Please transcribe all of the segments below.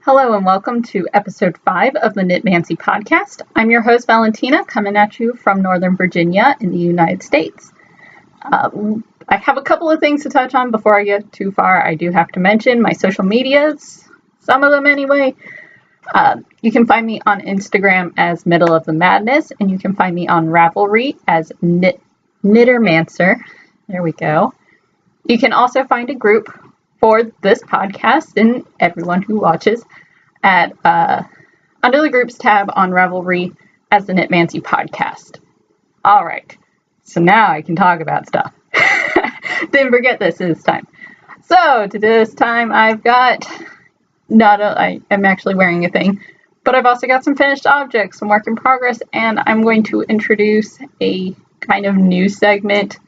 Hello and welcome to episode 5 of the Knitmancy podcast. I'm your host Valentina, coming at you from Northern Virginia in the United States. I have a couple of things to touch on before I get too far. I do have to mention my social medias, some of them anyway. You can find me on Instagram as Middle of the Madness, and you can find me on Ravelry as Knittermancer. There we go. You can also find a group for this podcast and everyone who watches at under the groups tab on Ravelry as the Knitmancy podcast. All right, so now I can talk about stuff. Didn't forget this time. So to this time I've got I am actually wearing a thing, but I've also got some finished objects, some work in progress, and I'm going to introduce a kind of new segment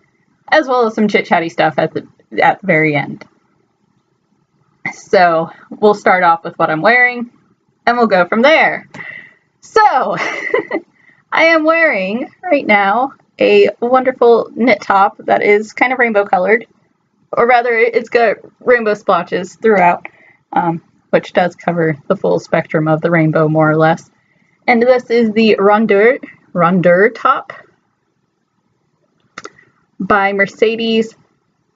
as well as some chit-chatty stuff at the very end. So we'll start off with what I'm wearing and we'll go from there. So I am wearing right now a wonderful knit top that is kind of rainbow colored, or rather it's got rainbow splotches throughout, which does cover the full spectrum of the rainbow more or less. And this is the Ronduer top by Mercedes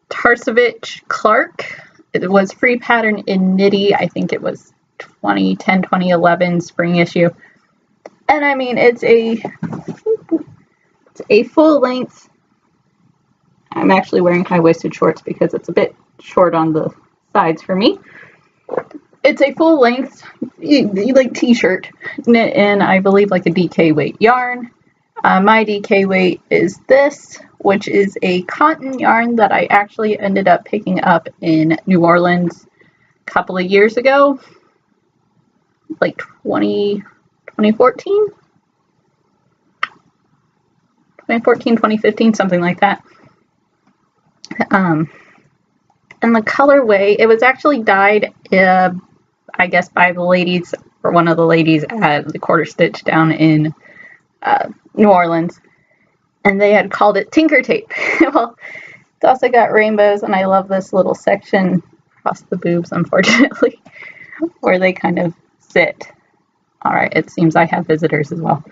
Tarasovich-Clark. It was free pattern in Knitty. I think it was 2010, 2011 spring issue. And I mean, it's a full length. I'm actually wearing high-waisted shorts because it's a bit short on the sides for me. It's a full length, like t-shirt knit in, I believe, like a DK weight yarn. My DK weight is this, which is a cotton yarn that I actually ended up picking up in New Orleans a couple of years ago, like 2014, 2015, something like that. And the colorway, it was actually dyed, I guess, by the ladies, or one of the ladies at the Quarter Stitch down in New Orleans, and they had called it Tinker Tape. Well, it's also got rainbows, and I love this little section across the boobs, unfortunately, where they kind of sit. Alright, it seems I have visitors as well.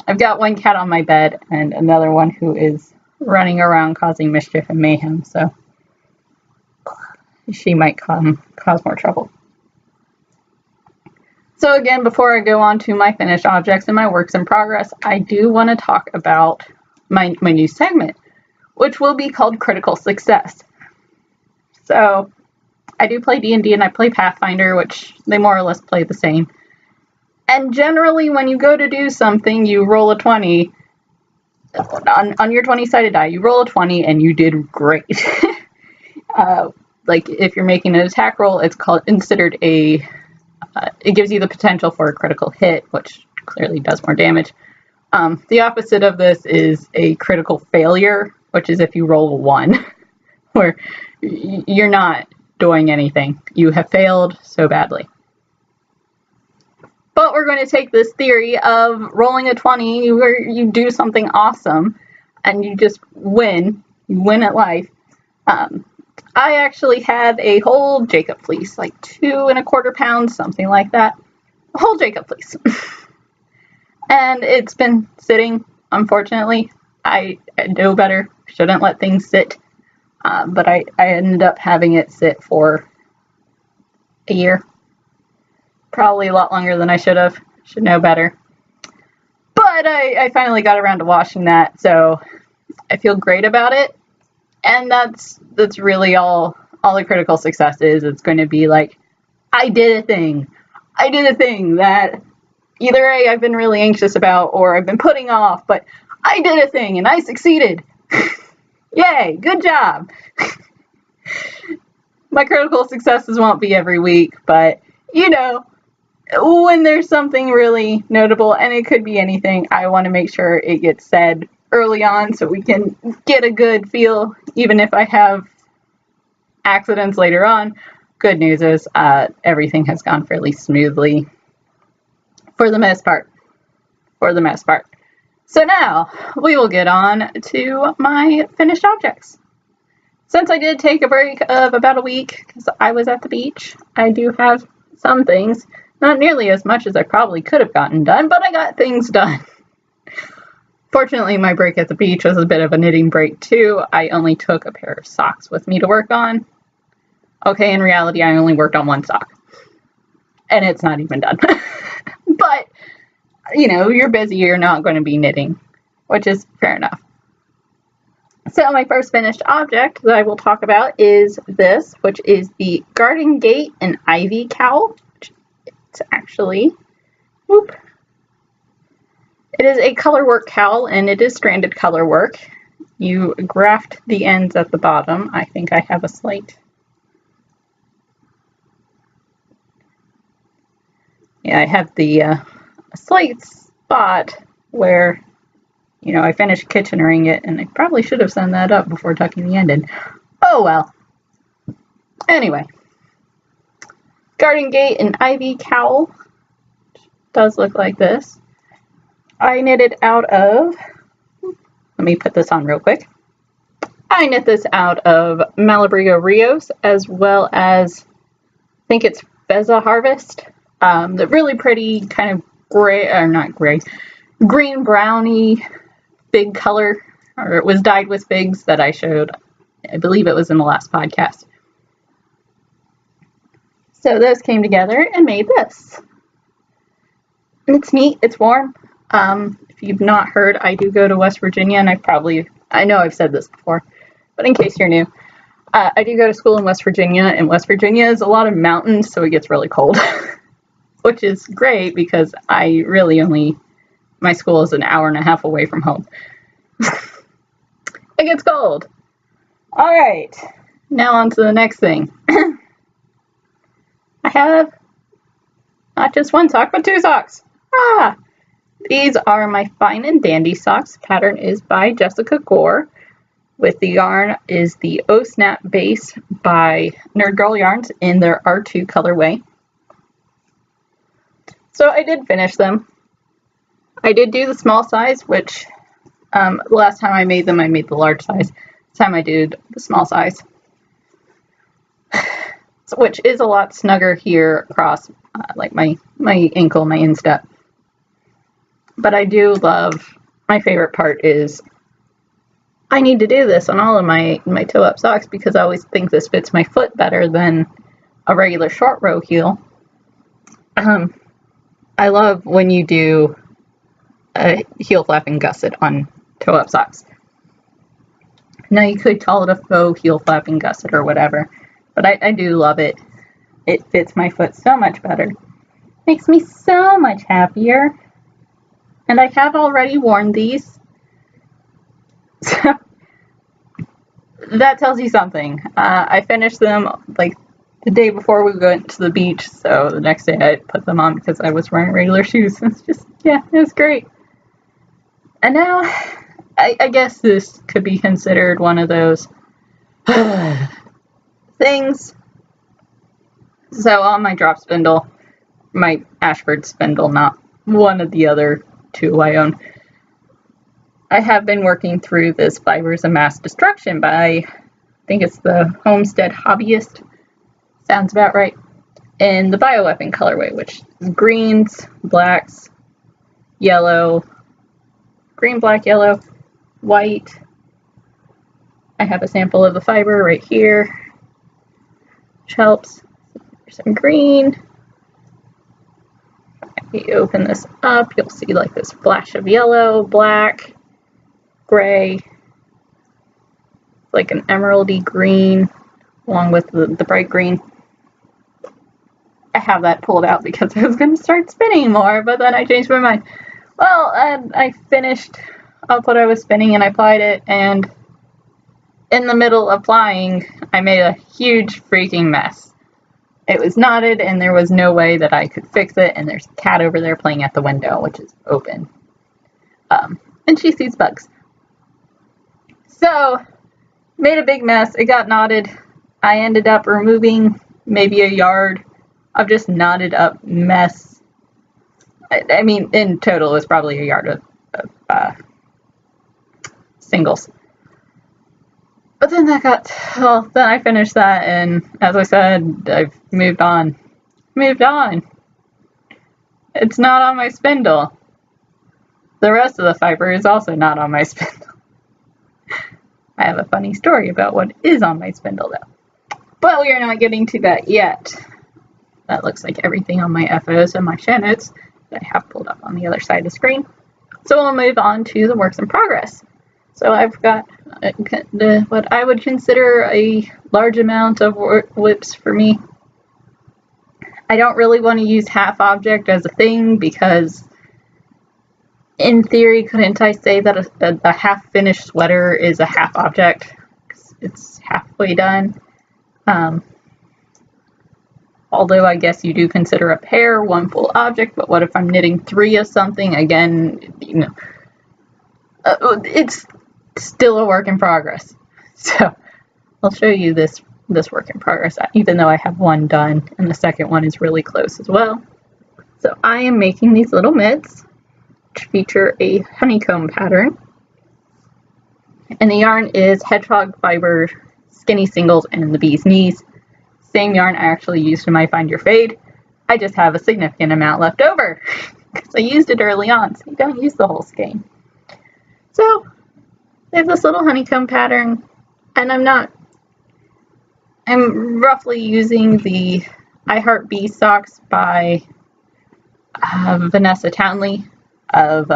I've got one cat on my bed, and another one who is running around causing mischief and mayhem, so she might cause more trouble. So again, before I go on to my finished objects and my works in progress, I do want to talk about my new segment, which will be called Critical Success. So I do play D&D and I play Pathfinder, which they more or less play the same. And generally, when you go to do something, you roll a 20. On your 20-sided die, you roll a 20 and you did great. Like if you're making an attack roll, it's considered it gives you the potential for a critical hit, which clearly does more damage. The opposite of this is a critical failure, which is if you roll a 1, where you're not doing anything. You have failed so badly. But we're going to take this theory of rolling a 20 where you do something awesome and you just win. You win at life. I actually had a whole Jacob fleece, like 2¼ pounds, something like that. A whole Jacob fleece. And it's been sitting, unfortunately. I know better. Shouldn't let things sit. But I ended up having it sit for a year. Probably a lot longer than I should have. Should know better. But I finally got around to washing that, so I feel great about it. And that's really all the critical success is. It's going to be like, I did a thing. I did a thing that either A, I've been really anxious about, or I've been putting off, but I did a thing and I succeeded. Yay, good job. My critical successes won't be every week, but you know, when there's something really notable, and it could be anything, I want to make sure it gets said early on so we can get a good feel, even if I have accidents later on. Good news is everything has gone fairly smoothly for the most part. So now we will get on to my finished objects. Since I did take a break of about a week because I was at the beach, I do have some things. Not nearly as much as I probably could have gotten done, but I got things done. Fortunately, my break at the beach was a bit of a knitting break too. I only took a pair of socks with me to work on. Okay, in reality, I only worked on one sock. And it's not even done. But, you know, you're busy, you're not going to be knitting, which is fair enough. So my first finished object that I will talk about is this, which is the Garden Gate and Ivy cowl. It's actually, whoop. It is a color work cowl, and it is stranded color work. You graft the ends at the bottom. I think I have a slight, yeah, I have the slight spot where, you know, I finished kitchenering it, and I probably should have sewn that up before tucking the end in. Oh well. Anyway, Garden Gate and Ivy cowl does look like this. I knitted out of, let me put this on real quick. I knit this out of Malabrigo Rios, as well as, I think it's Beza Harvest. The really pretty kind of gray, or not gray, green browny fig color, or it was dyed with figs that I showed. I believe it was in the last podcast. So those came together and made this. And it's neat, it's warm. If you've not heard, I do go to West Virginia, and I know I've said this before, but in case you're new, I do go to school in West Virginia, and West Virginia is a lot of mountains, so it gets really cold, which is great because my school is an hour and a half away from home. It gets cold. All right, now on to the next thing. I have not just one sock, but two socks. These are my Fine and Dandy socks. Pattern is by Jessica Gore. With the yarn is the O Snap Base by Nerd Girl Yarns in their R2 colorway. So I did finish them. I did do the small size, which the last time I made them, I made the large size. This time I did the small size, which is a lot snugger here across like my ankle, my instep. But I do love, my favorite part is I need to do this on all of my toe-up socks because I always think this fits my foot better than a regular short row heel. I love when you do a heel flap and gusset on toe-up socks. Now you could call it a faux heel flap and gusset or whatever, but I do love it. It fits my foot so much better. Makes me so much happier. And I have already worn these. So that tells you something. I finished them like the day before we went to the beach, so the next day I put them on because I was wearing regular shoes. It's just, yeah, it was great. And now, I guess this could be considered one of those things. So on my drop spindle, my Ashford spindle, not one of the other two I own, I have been working through this Fibers of Mass Destruction by, I think it's the Homestead Hobbyist, sounds about right, in the Bioweapon colorway, which is greens, blacks, yellow, green, black, yellow, white. I have a sample of the fiber right here, which helps. There's some green. If you open this up, you'll see like this flash of yellow, black, gray, like an emeraldy green, along with the bright green. I have that pulled out because I was going to start spinning more, but then I changed my mind. Well, I finished up what I was spinning and I applied it, and in the middle of applying, I made a huge freaking mess. It was knotted and there was no way that I could fix it, and there's a cat over there playing at the window, which is open. And she sees bugs. So, made a big mess. It got knotted. I ended up removing maybe a yard of just knotted up mess. I mean, in total, it was probably a yard of singles. But then then I finished that, and as I said, I've moved on. moved on. It's not on my spindle. The rest of the fiber is also not on my spindle. I have a funny story about what is on my spindle though. But we are not getting to that yet. That looks like everything on my FOs and my show notes that I have pulled up on the other side of the screen. So we'll move on to the works in progress. So I've got what I would consider a large amount of whips for me. I don't really want to use half object as a thing because in theory, couldn't I say that a half finished sweater is a half object? It's halfway done. Although I guess you do consider a pair one full object, but what if I'm knitting 3 of something? Again, you know, it's still a work in progress. So I'll show you this work in progress, even though I have one done and the second one is really close as well. So I am making these little mitts, which feature a honeycomb pattern. And the yarn is hedgehog fiber, skinny singles, and the bee's knees. Same yarn I actually used in my Find Your Fade. I just have a significant amount left over because I used it early on, so you don't use the whole skein. So they have this little honeycomb pattern, and I'm roughly using the I Heart Bee socks by Vanessa Townley of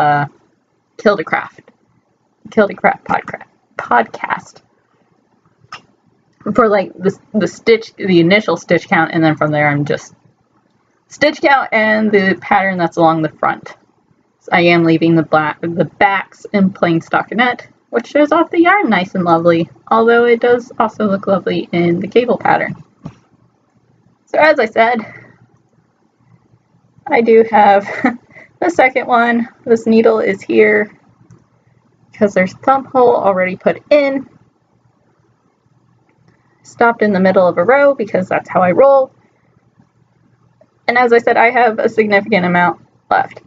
Kildecraft podcast for like the initial stitch count, and then from there I'm just stitch count and the pattern that's along the front. So I am leaving the backs in plain stockinette, which shows off the yarn nice and lovely, although it does also look lovely in the cable pattern. So as I said, I do have the second one. This needle is here because there's a thumb hole already put in. Stopped in the middle of a row because that's how I roll. And as I said, I have a significant amount left.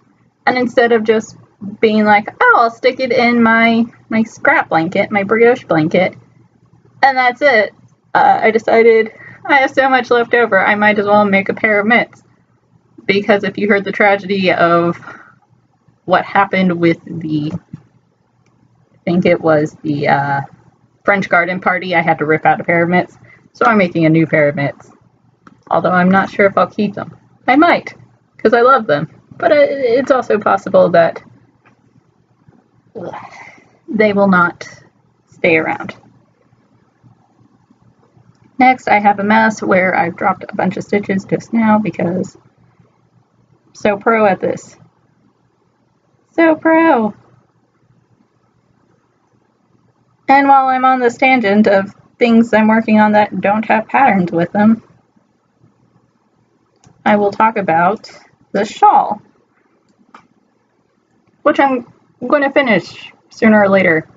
And instead of just being like, oh, I'll stick it in my scrap blanket, my brioche blanket, and that's it, I decided I have so much left over, I might as well make a pair of mitts. Because if you heard the tragedy of what happened with I think it was the French garden party, I had to rip out a pair of mitts. So I'm making a new pair of mitts. Although I'm not sure if I'll keep them. I might, because I love them. But it's also possible that they will not stay around. Next, I have a mess where I've dropped a bunch of stitches just now because I'm so pro at this. So pro! And while I'm on this tangent of things I'm working on that don't have patterns with them, I will talk about the shawl, which I'm going to finish sooner or later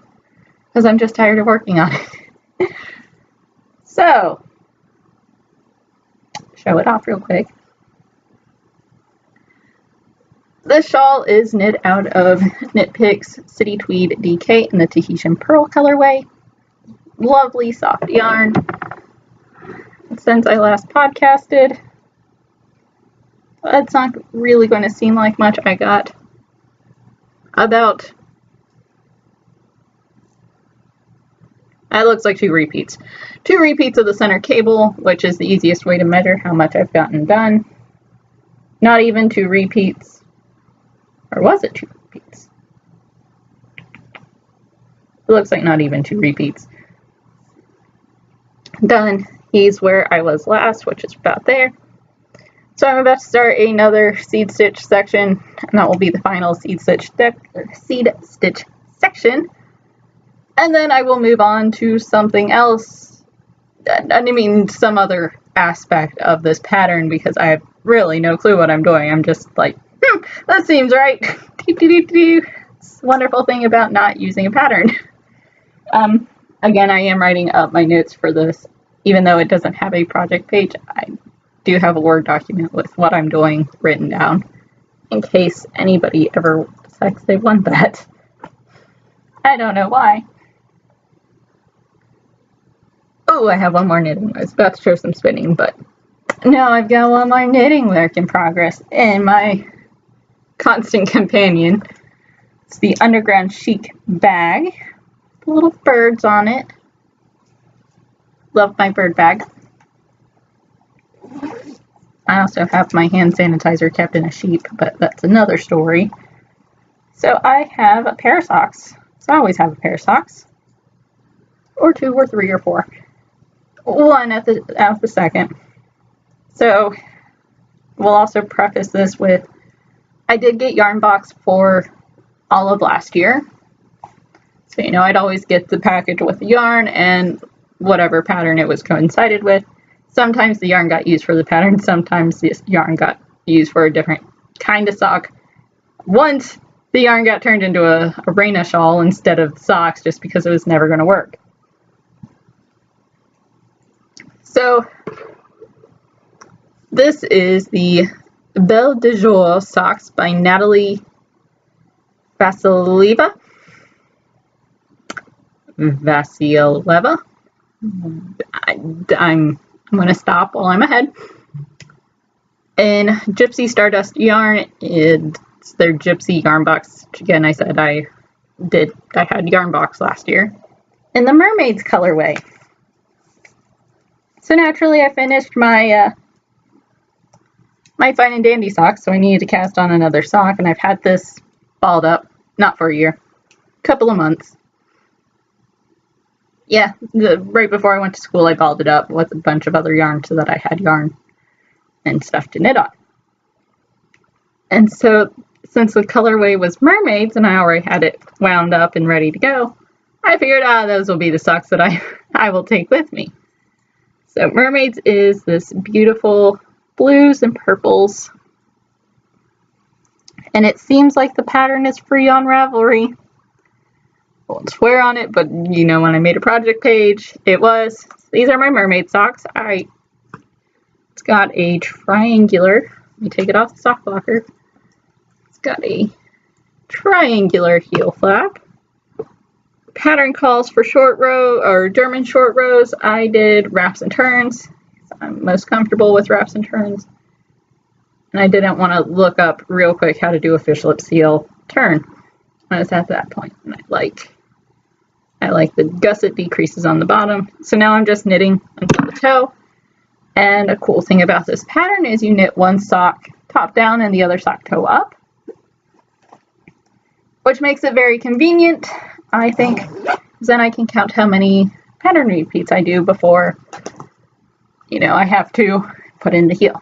because I'm just tired of working on it. So, show it off real quick. This shawl is knit out of Knit Picks City Tweed DK in the Tahitian Pearl colorway. Lovely soft yarn. Since I last podcasted, it's not really going to seem like much. I got about, that looks like 2 repeats. 2 repeats of the center cable, which is the easiest way to measure how much I've gotten done. Not even 2 repeats. Or was it 2 repeats? It looks like not even 2 repeats. Done. He's where I was last, which is about there. So I'm about to start another seed stitch section, and that will be the final seed stitch section. And then I will move on to something else. I mean, some other aspect of this pattern, because I have really no clue what I'm doing. I'm just like, that seems right. It's a wonderful thing about not using a pattern. Again, I am writing up my notes for this, even though it doesn't have a project page. I do have a Word document with what I'm doing written down, in case anybody ever decides they want that. I don't know why. Oh, I have one more knitting. I was about to show some spinning, but Now I've got one more knitting work in progress, and my constant companion. It's the Underground Chic bag. Little birds on it. Love my bird bag. I also have my hand sanitizer kept in a sheep, but that's another story. So I have a pair of socks. So I always have a pair of socks. Or two, or three, or four. One at the second. So we'll also preface this with, I did get yarn box for all of last year. So, you know, I'd always get the package with the yarn and whatever pattern it was coincided with. Sometimes the yarn got used for the pattern, sometimes the yarn got used for a different kind of sock. Once the yarn got turned into a Reina shawl instead of socks just because it was never going to work. So this is the Belle de Jour socks by Natalia Vasilieva. I'm going to stop while I'm ahead. In Gypsy Stardust yarn, it's their Gypsy yarn box. Again, I said I had yarn box last year. In the Mermaids colorway. So naturally I finished my my Fine and Dandy socks, so I needed to cast on another sock, and I've had this balled up, not for a year, a couple of months. Yeah, right before I went to school I balled it up with a bunch of other yarn so that I had yarn and stuff to knit on. And so since the colorway was Mermaids and I already had it wound up and ready to go, I figured those will be the socks that I will take with me. So Mermaids is this beautiful blues and purples, and it seems like the pattern is free on Ravelry. I won't swear on it, but you know, when I made a project page, it was. These are my mermaid socks. It's got a triangular, let me take it off the sock blocker. It's got a triangular heel flap. Pattern calls for short row or German short rows. I did wraps and turns. I'm most comfortable with wraps and turns. And I didn't want to look up real quick how to do a fishlip seal turn. I was at that point, and I like the gusset decreases on the bottom. So now I'm just knitting until the toe. And a cool thing about this pattern is you knit one sock top down and the other sock toe up, which makes it very convenient, I think, because then I can count how many pattern repeats I do before, you know, I have to put in the heel.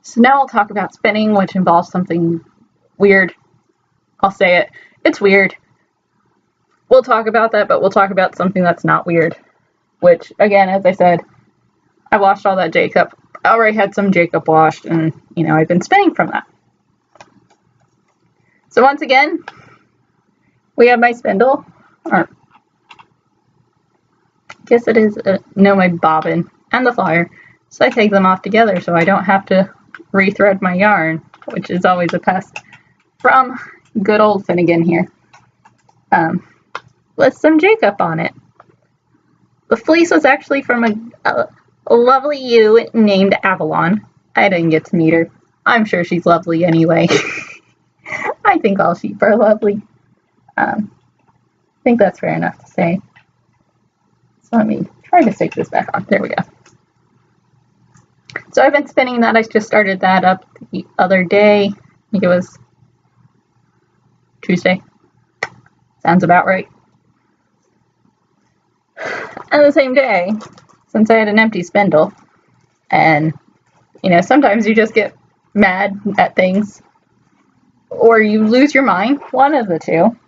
So now I'll talk about spinning, which involves something weird. I'll say it. It's weird. We'll talk about that, but we'll talk about something that's not weird, which, again, as I said, I washed all that Jacob. I already had some Jacob washed, and, you know, I've been spinning from that. So once again, we have my spindle, or I guess it is, my bobbin and the flyer. So I take them off together so I don't have to rethread my yarn, which is always a pest, from good old Finnegan here. With some Jacob on it. The fleece was actually from a lovely ewe named Avalon. I didn't get to meet her. I'm sure she's lovely anyway. I think all sheep are lovely. I think that's fair enough to say. So let me try to stick this back on. There we go. So I've been spinning that. I just started that up the other day. I think it was Tuesday. Sounds about right. And the same day, since I had an empty spindle, and, you know, sometimes you just get mad at things, or you lose your mind, one of the two.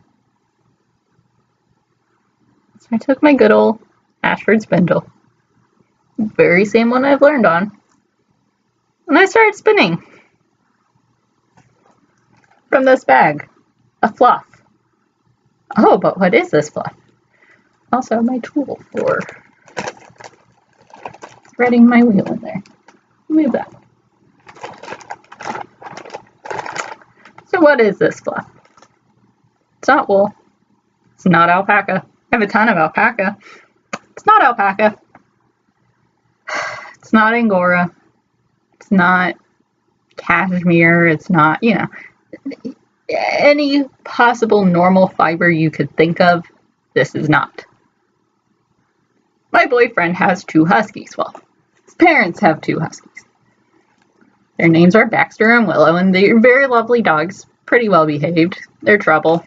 So I took my good old Ashford spindle, very same one I've learned on, and I started spinning from this bag, a fluff. Oh, but what is this fluff? Also my tool for threading my wheel in there. Move that. So what is this fluff? It's not wool. It's not alpaca. I have a ton of alpaca. It's not alpaca. It's not Angora. It's not cashmere. It's not, any possible normal fiber you could think of. This is not. My boyfriend has 2 huskies. Well, his parents have 2 huskies. Their names are Baxter and Willow, and they're very lovely dogs. Pretty well behaved. They're trouble.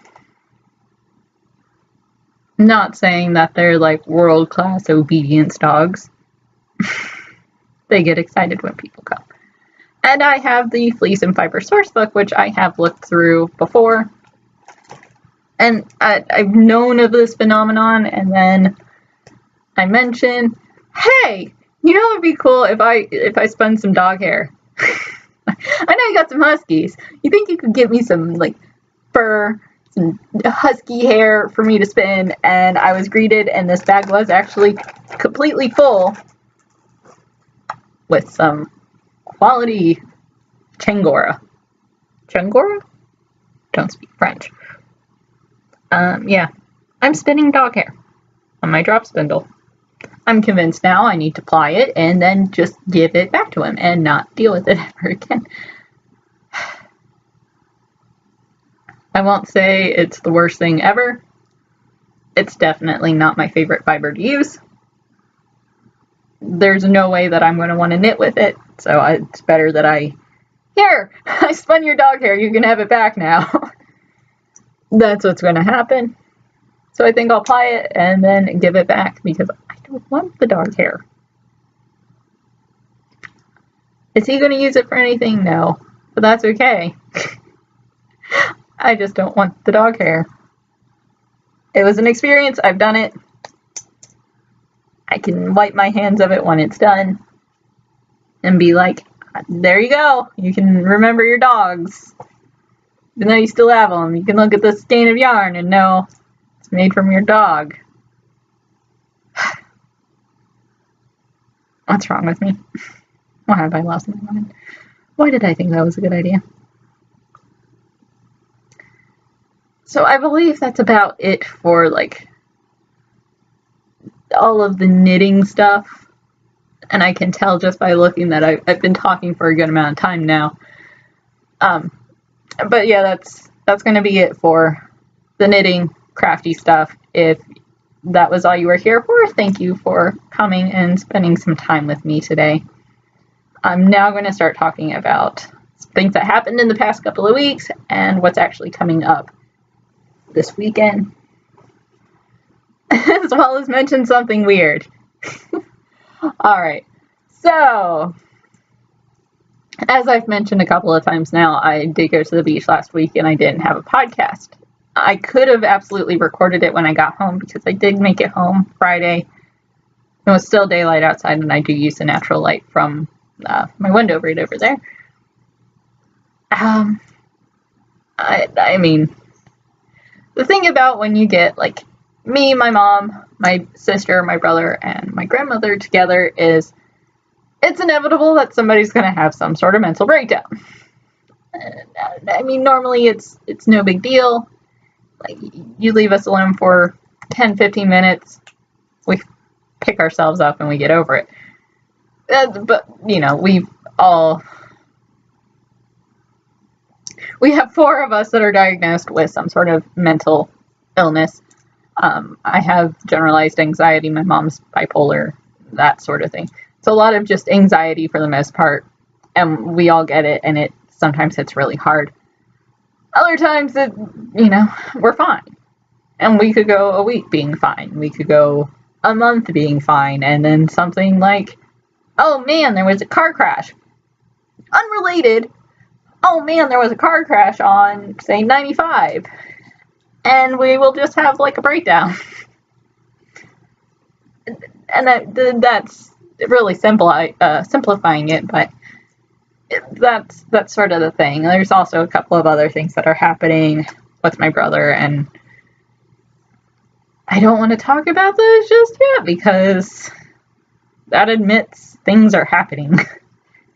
Not saying that they're like world-class obedience dogs. They get excited when people come. And I have the Fleece and Fiber Sourcebook, which I have looked through before. And I've known of this phenomenon, and then I mentioned, hey, it would be cool if I spun some dog hair. I know you got some huskies. You think you could give me some like fur, some husky hair for me to spin? And I was greeted, and this bag was actually completely full with some quality Changora. Changora? Don't speak French. Yeah, I'm spinning dog hair on my drop spindle. I'm convinced now I need to ply it and then just give it back to him and not deal with it ever again. I won't say it's the worst thing ever. It's definitely not my favorite fiber to use. There's no way that I'm going to want to knit with it, so it's better that I spun your dog hair, you can have it back now. That's what's going to happen. So I think I'll ply it and then give it back because I don't want the dog hair. Is he going to use it for anything? No, but that's okay. I just don't want the dog hair. It was an experience. I've done it. I can wipe my hands of it when it's done and be like, there you go. You can remember your dogs. Even though you still have them, you can look at the skein of yarn and know it's made from your dog. What's wrong with me? Why have I lost my mind? Why did I think that was a good idea? So I believe that's about it for like all of the knitting stuff. And I can tell just by looking that I've been talking for a good amount of time now. But yeah, that's going to be it for the knitting, crafty stuff. If that was all you were here for, thank you for coming and spending some time with me today. I'm now going to start talking about things that happened in the past couple of weeks and what's actually coming up this weekend. As well as mention something weird. Alright, so as I've mentioned a couple of times now, I did go to the beach last week and I didn't have a podcast. I could have absolutely recorded it when I got home because I did make it home Friday. It was still daylight outside and I do use the natural light from my window right over there. I mean, the thing about when you get like me, my mom, my sister, my brother, and my grandmother together is it's inevitable that somebody's going to have some sort of mental breakdown. I mean, normally it's no big deal. Like, you leave us alone for 10, 15 minutes, we pick ourselves up and we get over it. But, we have 4 of us that are diagnosed with some sort of mental illness. I have generalized anxiety, my mom's bipolar, that sort of thing. It's a lot of just anxiety for the most part, and we all get it, and it sometimes hits really hard. Other times, we're fine. And we could go a week being fine. We could go a month being fine, and then something like, oh man, there was a car crash. Unrelated. Oh man, there was a car crash on, say, 95. And we will just have like a breakdown. And that's really simplifying it, but that's sort of the thing. There's also a couple of other things that are happening with my brother, and I don't want to talk about those just yet because that admits things are happening.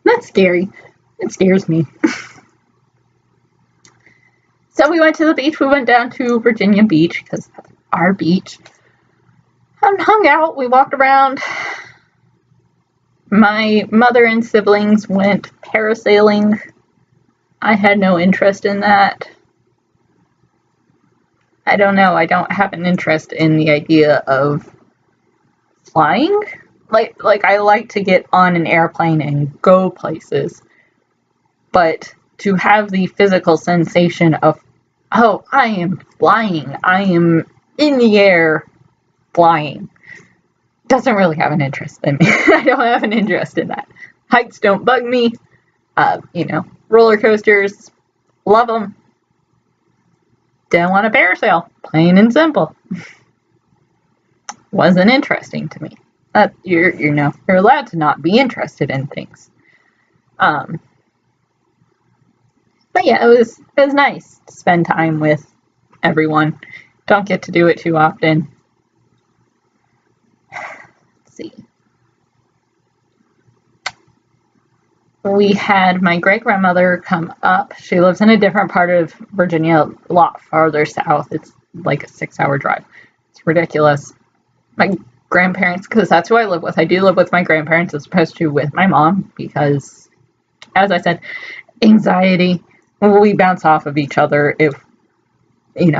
That's scary. It scares me. So we went to the beach. We went down to Virginia Beach because that's our beach. And hung out. We walked around. My mother and siblings went parasailing. I had no interest in that. I don't know. I don't have an interest in the idea of flying. Like I like to get on an airplane and go places. But to have the physical sensation of, oh, I am flying. I am in the air flying. Doesn't really have an interest in me. I don't have an interest in that. Heights don't bug me. Roller coasters, love them. Didn't want to parasail, plain and simple. Wasn't interesting to me. You're allowed to not be interested in things. But yeah, it was nice to spend time with everyone. Don't get to do it too often. Let's see. We had my great-grandmother come up. She lives in a different part of Virginia, a lot farther south. It's like a 6-hour drive. It's ridiculous. My grandparents, because that's who I live with. I do live with my grandparents as opposed to with my mom because, as I said, anxiety. We bounce off of each other. If you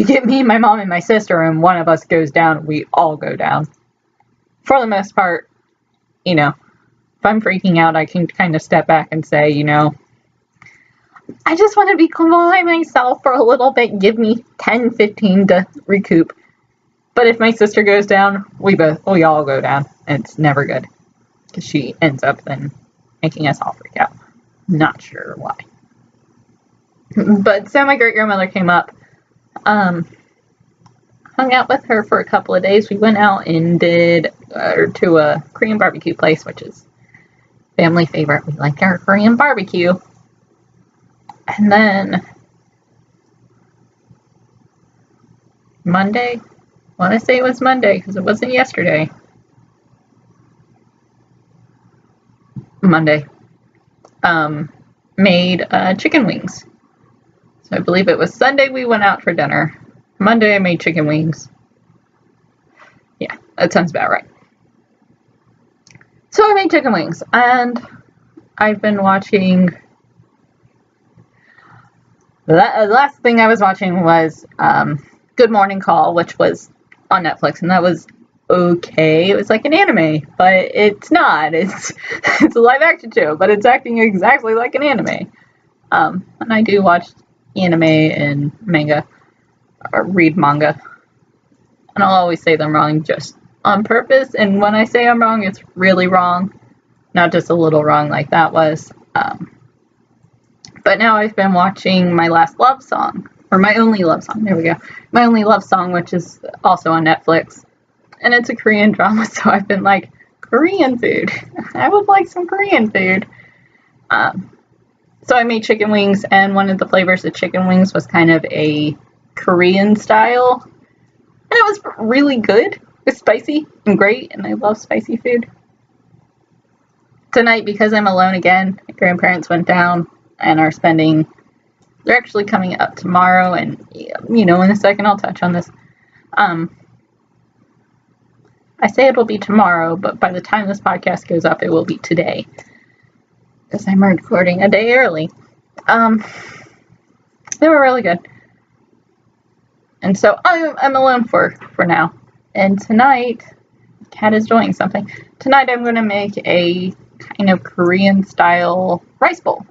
get me, my mom, and my sister, and one of us goes down, we all go down. For the most part, if I'm freaking out, I can kind of step back and say, I just want to be by myself for a little bit. Give me 10, 15 to recoup. But if my sister goes down, we all go down. And it's never good. Because she ends up then making us all freak out. Not sure why. But so my great-grandmother came up. Hung out with her for a couple of days. We went out and did to a Korean barbecue place, which is family favorite. We like our Korean barbecue. And then Monday, I want to say it was Monday because it wasn't yesterday. Monday, made chicken wings. So I believe it was Sunday we went out for dinner. Monday I made chicken wings. Yeah, that sounds about right. So I made chicken wings, and I've been watching. The last thing I was watching was Good Morning Call, which was on Netflix, and that was okay. It was like an anime, but it's not. It's a live action show, but it's acting exactly like an anime. And I do watch anime and manga, or read manga, and I'll always say them wrong just on purpose, and when I say I'm wrong, it's really wrong, not just a little wrong like that was. But now I've been watching My Last Love Song, or My Only Love Song, there we go, My Only Love Song, which is also on Netflix, and it's a Korean drama, so I've been like, Korean food, I would like some Korean food. So I made chicken wings, and one of the flavors of chicken wings was kind of a Korean style, and it was really good. It's spicy and great, and I love spicy food. Tonight, because I'm alone again, my grandparents went down and are spending, they're actually coming up tomorrow, and, in a second I'll touch on this. I say it'll be tomorrow, but by the time this podcast goes up, it will be today, because I'm recording a day early. They were really good. And so I'm alone for now. And tonight, Cat is doing something. Tonight I'm going to make a kind of Korean style rice bowl.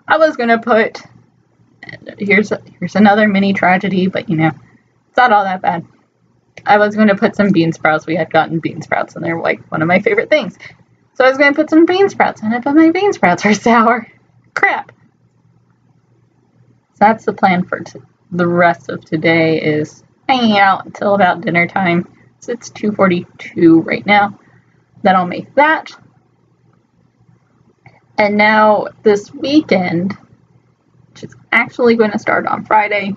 I was going to put, here's another mini tragedy, but it's not all that bad. I was going to put some bean sprouts. We had gotten bean sprouts, and they're like one of my favorite things. So I was going to put some bean sprouts in it, but my bean sprouts are sour. Crap. So that's the plan for the rest of today, is hanging out until about dinner time. So it's 2:42 right now. Then I'll make that. And now this weekend, which is actually going to start on Friday,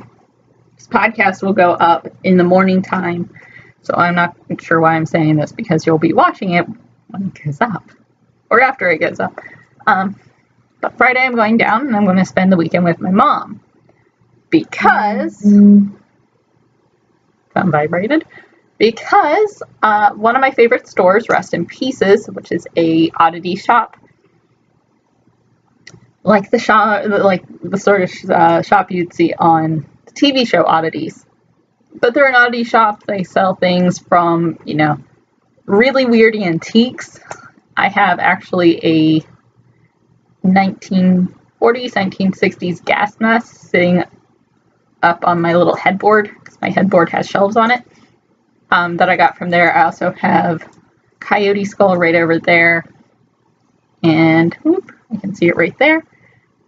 this podcast will go up in the morning time. So I'm not sure why I'm saying this, because you'll be watching it when it goes up, or after it goes up. But Friday I'm going down, and I'm going to spend the weekend with my mom, because phone vibrated. because one of my favorite stores, Rest in Pieces, which is a oddity shop, like the sort of shop you'd see on the TV show Oddities. But they're an oddity shop. They sell things from, really weird antiques. I have actually a 1940s, 1960s gas mask sitting up on my little headboard, because my headboard has shelves on it, that I got from there. I also have coyote skull right over there, and I can see it right there.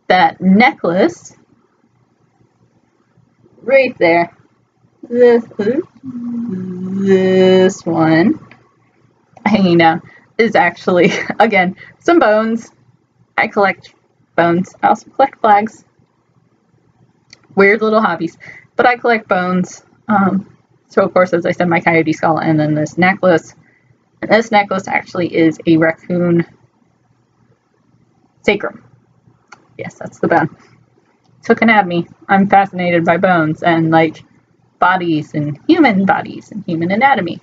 That necklace right there, this one hanging down, is actually, again, some bones. I collect bones. I also collect flags. Weird little hobbies. But I collect bones. So, of course, as I said, my coyote skull, and then this necklace. And this necklace actually is a raccoon sacrum. Yes, that's the bone. Took an anatomy. I'm fascinated by bones and, bodies and human anatomy.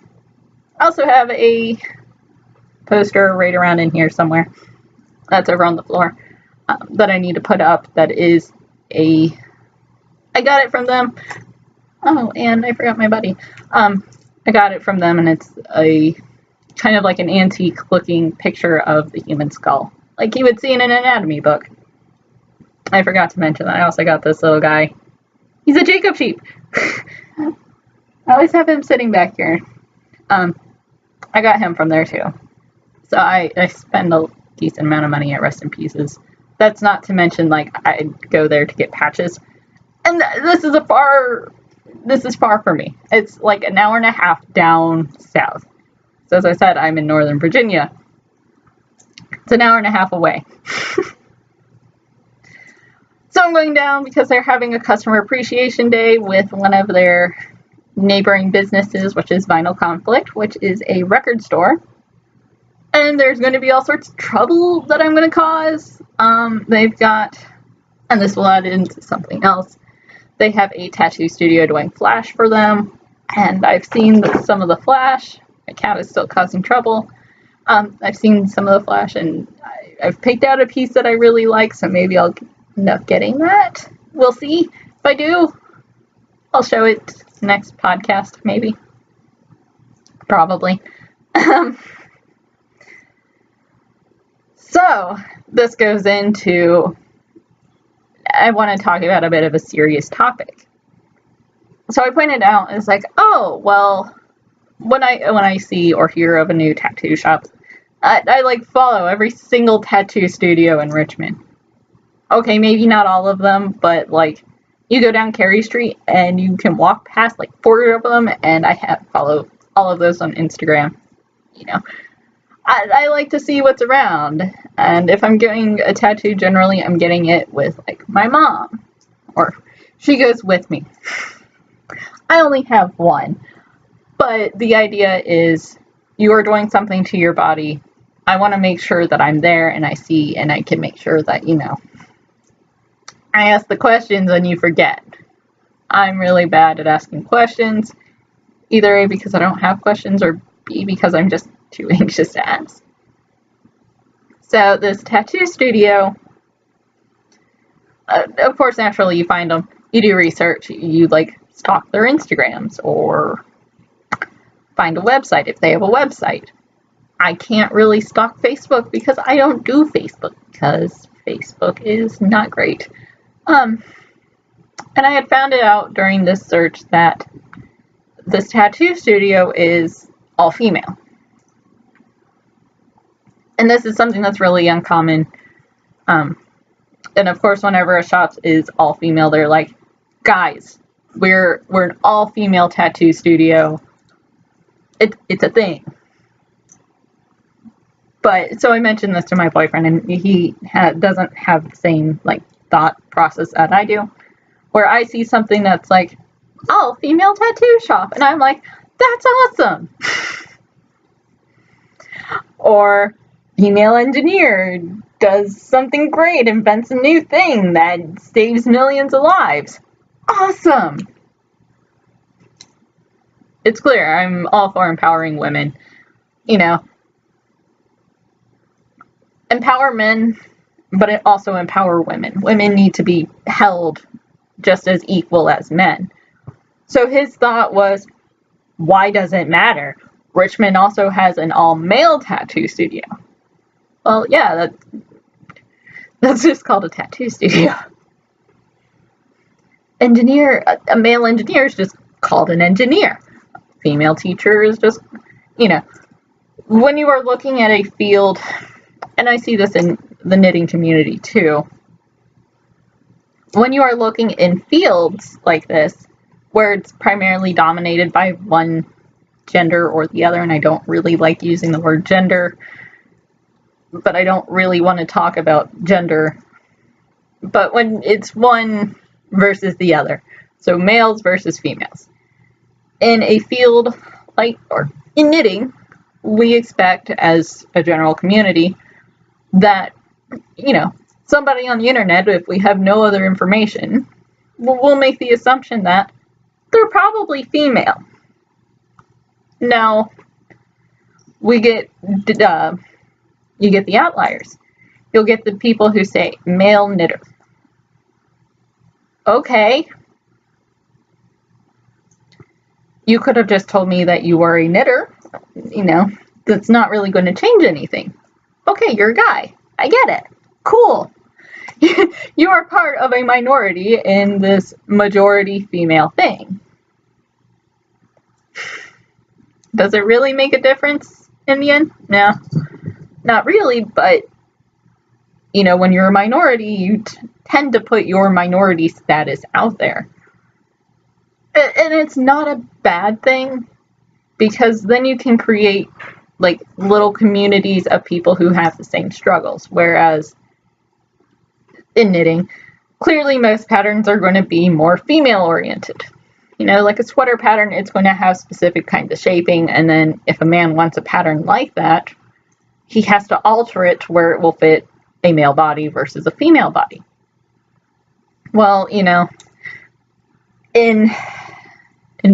I also have a poster right around in here somewhere. That's over on the floor. That I need to put up. That is I got it from them. Oh, and I forgot my buddy. I got it from them, and it's a kind of like an antique looking picture of the human skull, like you would see in an anatomy book. I forgot to mention that I also got this little guy. He's a Jacob sheep. I always have him sitting back here. I got him from there too. So I spend a decent amount of money at Rest in Pieces. That's not to mention, I go there to get patches. And this is far for me. It's like an hour and a half down south. So as I said, I'm in Northern Virginia. It's an hour and a half away. So I'm going down because they're having a customer appreciation day with one of their neighboring businesses, which is Vinyl Conflict, which is a record store. And there's going to be all sorts of trouble that I'm going to cause. They've got, and this will add into something else, they have a tattoo studio doing flash for them. And I've seen some of the flash. My cat is still causing trouble. I've seen some of the flash, and I've picked out a piece that I really like, so maybe I'll end up getting that. We'll see. If I do, I'll show it next podcast, maybe. Probably. So, this goes into, I want to talk about a bit of a serious topic. So I pointed out, it's like, oh, well, when I see or hear of a new tattoo shop, I follow every single tattoo studio in Richmond. Okay, maybe not all of them, but you go down Carey Street and you can walk past 4 of them, and I follow all of those on Instagram. I like to see what's around, and if I'm getting a tattoo, generally I'm getting it with my mom, or she goes with me. I only have one, but the idea is you are doing something to your body. I want to make sure that I'm there and I see, and I can make sure that, I ask the questions and you forget. I'm really bad at asking questions, either A, because I don't have questions, or B, because I'm just too anxious to ask. So this tattoo studio, of course, naturally you find them, you do research, you stalk their Instagrams or find a website if they have a website. I can't really stalk Facebook because I don't do Facebook, because Facebook is not great. And I had found it out during this search that this tattoo studio is all female. And this is something that's really uncommon. And of course, whenever a shop is all female, they're like, guys, we're an all female tattoo studio. It's a thing. But so I mentioned this to my boyfriend, and he doesn't have the same thought process that I do, where I see something that's all female tattoo shop, and I'm like, that's awesome. Or female engineer does something great, invents a new thing that saves millions of lives. Awesome. it's clear I'm all for empowering women. Empower men, but it also empower women. Women need to be held just as equal as men. So his thought was, why does it matter? Richmond also has an all-male tattoo studio. Well, yeah, that's just called a tattoo studio. A male engineer is just called an engineer. Female teacher is just, when you are looking at a field, and I see this in the knitting community too, when you are looking in fields like this, where it's primarily dominated by one gender or the other, and I don't really like using the word gender, but I don't really want to talk about gender, but when it's one versus the other, so males versus females. In a field or in knitting, we expect as a general community that, somebody on the internet, if we have no other information, we'll make the assumption that they're probably female. Now, you get the outliers. You'll get the people who say male knitter. Okay. You could have just told me that you were a knitter. That's not really going to change anything. Okay, you're a guy. I get it. Cool. You are part of a minority in this majority female thing. Does it really make a difference in the end? No, not really, but, when you're a minority, you tend to put your minority status out there. And it's not a bad thing, because then you can create, little communities of people who have the same struggles, whereas in knitting, clearly most patterns are going to be more female-oriented. Like a sweater pattern, it's going to have specific kinds of shaping, and then if a man wants a pattern like that, he has to alter it to where it will fit a male body versus a female body. Well, in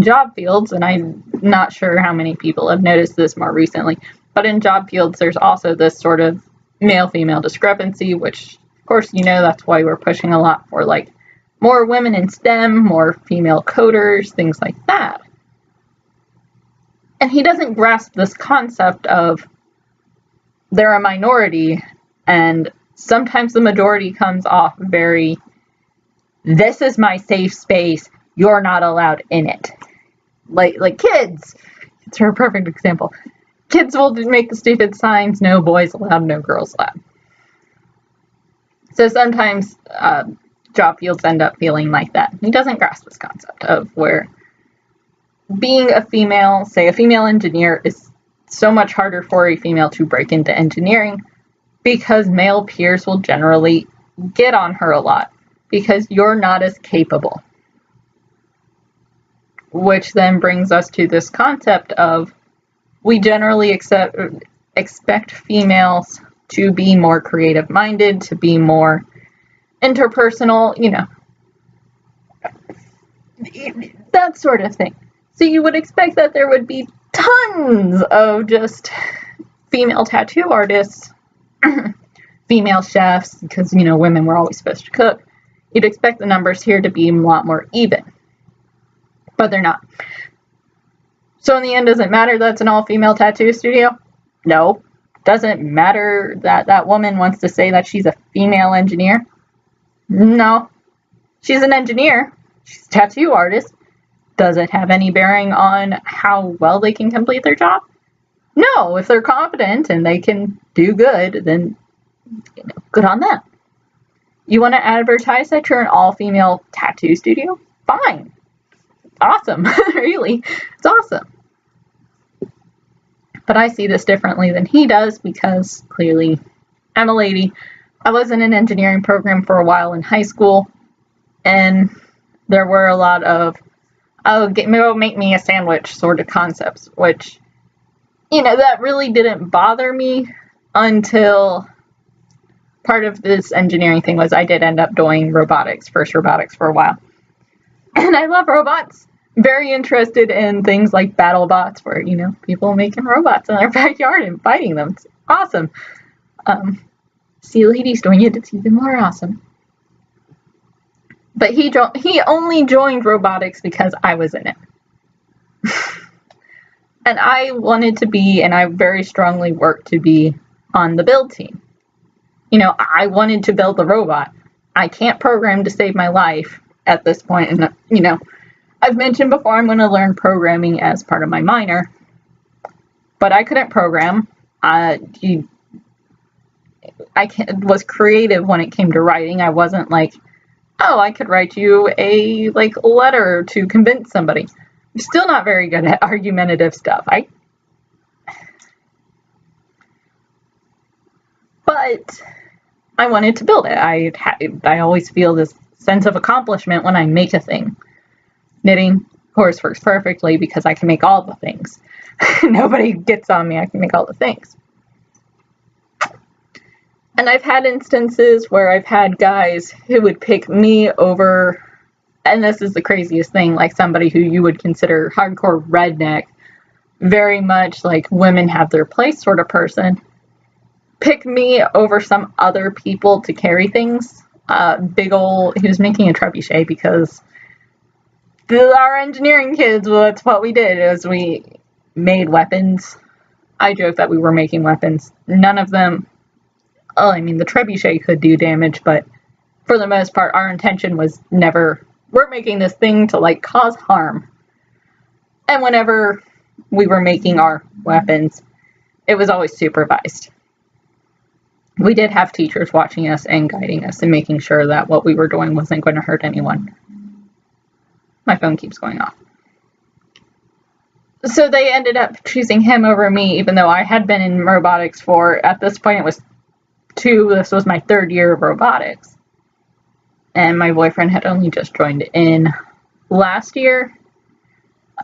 job fields, and I'm not sure how many people have noticed this more recently, but in job fields, there's also this sort of male-female discrepancy, which, of course, that's why we're pushing a lot for, more women in STEM, more female coders, things like that. And he doesn't grasp this concept of they're a minority, and sometimes the majority comes off very, this is my safe space, you're not allowed in it. Like kids. It's a perfect example. Kids will make the stupid signs, no boys allowed, no girls allowed. So sometimes job fields end up feeling like that. He doesn't grasp this concept of where being a female, say a female engineer, is so much harder for a female to break into engineering because male peers will generally get on her a lot because you're not as capable. Which then brings us to this concept of we generally expect females to be more creative-minded, to be more interpersonal, that sort of thing. So you would expect that there would be tons of just female tattoo artists, female chefs, because, women were always supposed to cook. You'd expect the numbers here to be a lot more even. But they're not. So in the end, does it matter that it's an all-female tattoo studio? No. Doesn't matter that that woman wants to say that she's a female engineer? No. She's an engineer. She's a tattoo artist. Does it have any bearing on how well they can complete their job? No. If they're competent and they can do good, then good on them. You want to advertise that you're an all-female tattoo studio? Fine. Awesome. Really. It's awesome. But I see this differently than he does because clearly I'm a lady. I was in an engineering program for a while in high school, and there were a lot of, make me a sandwich sort of concepts, which, that really didn't bother me until part of this engineering thing was I did end up doing first robotics for a while. And I love robots. very interested in things like battle bots, where, you know, people making robots in their backyard and fighting them. It's awesome. See ladies doing it, it's even more awesome. But he only joined robotics because I was in it. And I wanted to be, and I very strongly worked to be, on the build team. You know, I wanted to build the robot. I can't program to save my life at this point. And, you know, I've mentioned before I'm going to learn programming as part of my minor. But I couldn't program. I was creative when it came to writing. I wasn't like, oh, I could write you a letter to convince somebody. I'm still not very good at argumentative stuff. But I wanted to build it. I always feel this sense of accomplishment when I make a thing. Knitting, of course, works perfectly because I can make all the things. Nobody gets on me. I can make all the things. And I've had instances where I've had guys who would pick me over, and this is the craziest thing, like somebody who you would consider hardcore redneck, very much like women have their place sort of person, pick me over some other people to carry things. He was making a trebuchet because our engineering kids, well, that's what we did, is we made weapons. I joke that we were making weapons. None of them, the trebuchet could do damage, but for the most part, our intention was never, we're making this thing to cause harm. And whenever we were making our weapons, it was always supervised. We did have teachers watching us and guiding us and making sure that what we were doing wasn't going to hurt anyone. My phone keeps going off. So they ended up choosing him over me, even though I had been in robotics for, at this point it was this was my 3rd year of robotics. And my boyfriend had only just joined in last year.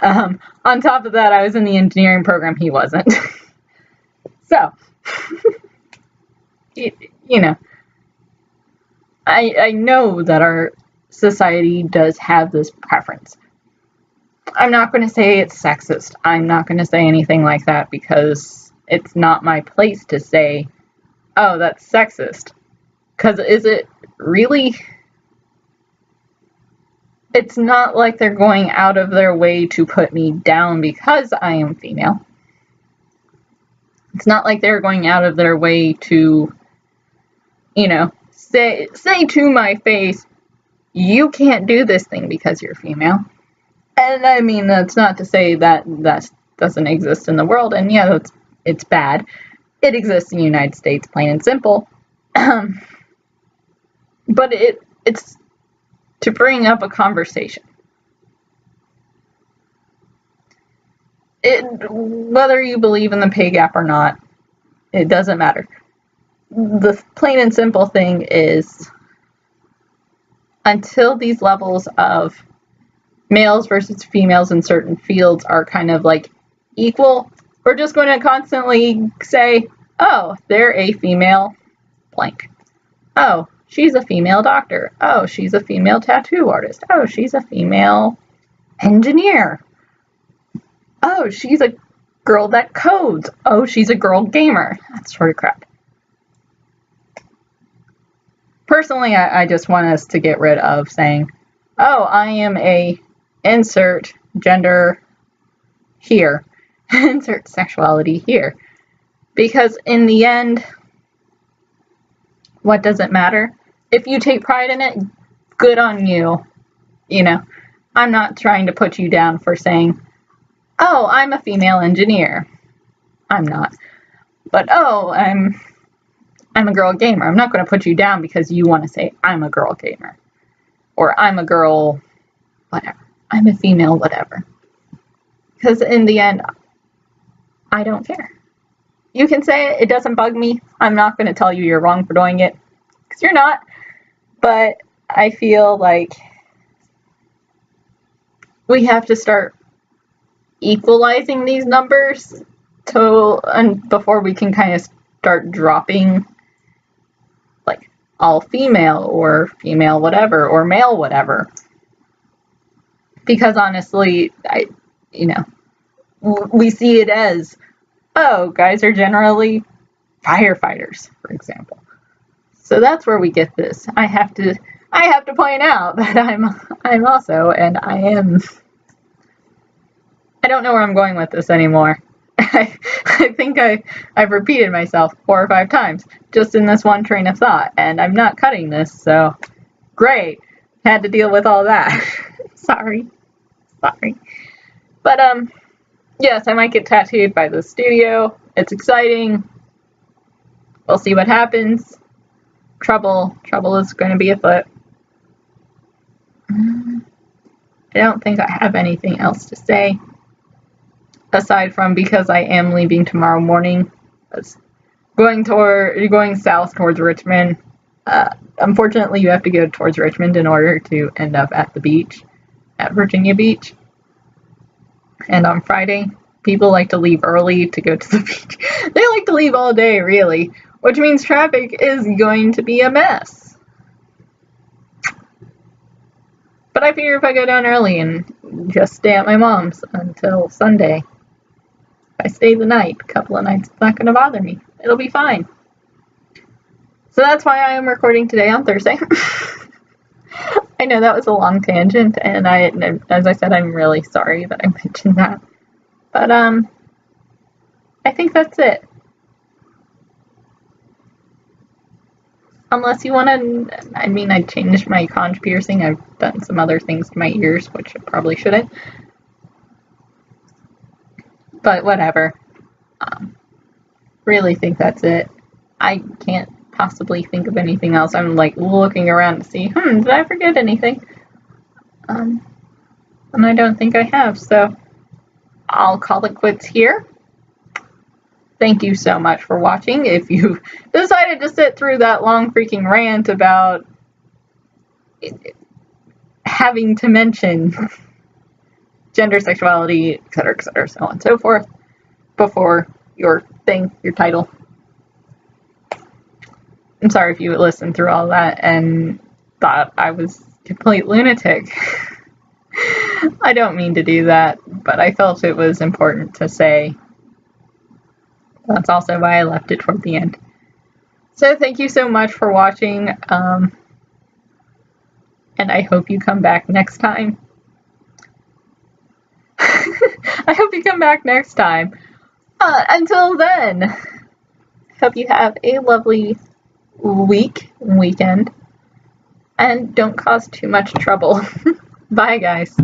On top of that, I was in the engineering program, he wasn't. So, you know, I know that our society does have this preference. I'm not going to say it's sexist. I'm not going to say anything like that because it's not my place to say, oh, that's sexist. Because is it really? It's not like they're going out of their way to put me down because I am female. It's not like they're going out of their way to, you know, say to my face, you can't do this thing because you're female. And I mean, that's not to say that that doesn't exist in the world. And yeah, it's bad. It exists in the United States, plain and simple. But it's to bring up a conversation. Whether you believe in the pay gap or not, it doesn't matter. The plain and simple thing is, until these levels of males versus females in certain fields are kind of equal, we're just going to constantly say, oh, they're a female blank. Oh, she's a female doctor. Oh, she's a female tattoo artist. Oh, she's a female engineer. Oh, she's a girl that codes. Oh, she's a girl gamer. That sort of crap. Personally, I just want us to get rid of saying, oh, I am a insert gender here. Insert sexuality here. Because in the end, what does it matter? If you take pride in it, good on you. You know, I'm not trying to put you down for saying, oh, I'm a female engineer. I'm not. But, oh, I'm a girl gamer. I'm not going to put you down because you want to say I'm a girl gamer. Or I'm a girl whatever. I'm a female whatever. Because in the end, I don't care. You can say it. It doesn't bug me. I'm not going to tell you you're wrong for doing it. Because you're not. But I feel like we have to start equalizing these numbers before we can kind of start dropping all female or female whatever or male whatever. Because honestly, we see it as, oh, guys are generally firefighters, for example. So that's where we get this. I have to point out that I'm also, and I am. I don't know where I'm going with this anymore. I think I've repeated myself 4 or 5 times just in this one train of thought, and I'm not cutting this, so great. Had to deal with all that. Sorry. But yes, I might get tattooed by the studio. It's exciting. We'll see what happens. Trouble is going to be afoot. I don't think I have anything else to say. Aside from, because I am leaving tomorrow morning, going south towards Richmond. Unfortunately, you have to go towards Richmond in order to end up at the beach, at Virginia Beach. And on Friday, people like to leave early to go to the beach. They like to leave all day, really, which means traffic is going to be a mess. But I figure if I go down early and just stay at my mom's until Sunday, if I stay the night, a couple of nights, it's not going to bother me. It'll be fine. So that's why I am recording today on Thursday. I know that was a long tangent, and as I said, I'm really sorry that I mentioned that. But I think that's it. Unless you want to, I changed my conch piercing. I've done some other things to my ears, which I probably shouldn't. But whatever. Really think that's it. I can't possibly think of anything else. I'm like looking around to see, did I forget anything? And I don't think I have, so I'll call it quits here. Thank you so much for watching. If you decided to sit through that long freaking rant about having to mention gender, sexuality, etc., so on and so forth, before your title. I'm sorry if you listened through all that and thought I was a complete lunatic. I don't mean to do that, but I felt it was important to say. That's also why I left it toward the end. So thank you so much for watching, and I hope you come back next time. I hope you come back next time. Until then, hope you have a lovely weekend, and don't cause too much trouble. Bye, guys.